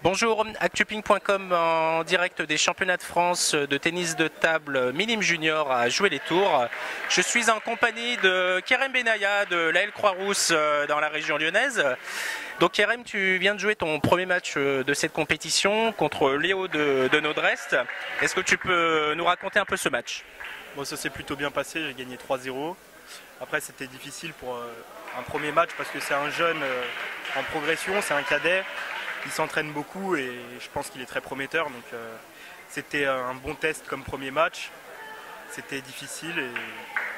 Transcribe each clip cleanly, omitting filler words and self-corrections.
Bonjour, Actuping.com en direct des championnats de France de tennis de table minime junior à Jouer les Tours. Je suis en compagnie de Kerem Benaya de l'AL Croix-Rousse dans la région lyonnaise. Donc Kerem, tu viens de jouer ton premier match de cette compétition contre Léo de Nodrest. Est-ce que tu peux nous raconter un peu ce match? Bon, ça s'est plutôt bien passé, j'ai gagné 3-0. Après c'était difficile pour un premier match parce que c'est un jeune en progression, c'est un cadet. Il s'entraîne beaucoup et je pense qu'il est très prometteur. Donc c'était un bon test comme premier match. C'était difficile et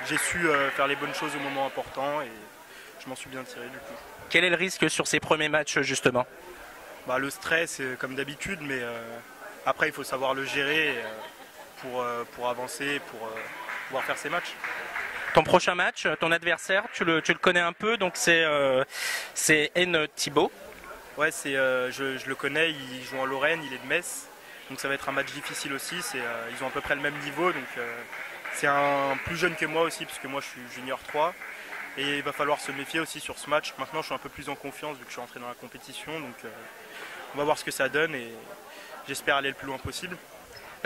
j'ai su faire les bonnes choses au moment important et je m'en suis bien tiré du coup. Quel est le risque sur ces premiers matchs justement? Le stress comme d'habitude, mais après il faut savoir le gérer pour avancer, pour pouvoir faire ses matchs. Ton prochain match, ton adversaire, tu le connais un peu, donc c'est N Thibault. Ouais, je le connais, il joue en Lorraine, il est de Metz, donc ça va être un match difficile aussi. Ils ont à peu près le même niveau, donc c'est un plus jeune que moi aussi, parce que moi je suis junior 3. Et il va falloir se méfier aussi sur ce match. Maintenant je suis un peu plus en confiance vu que je suis entré dans la compétition, donc on va voir ce que ça donne et j'espère aller le plus loin possible.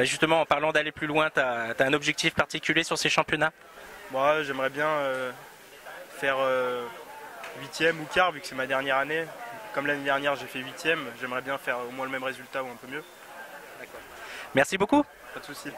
Justement, en parlant d'aller plus loin, tu as un objectif particulier sur ces championnats? Moi j'aimerais bien faire 8e ou quart vu que c'est ma dernière année. Comme l'année dernière j'ai fait 8e, j'aimerais bien faire au moins le même résultat ou un peu mieux. Merci beaucoup. Pas de soucis.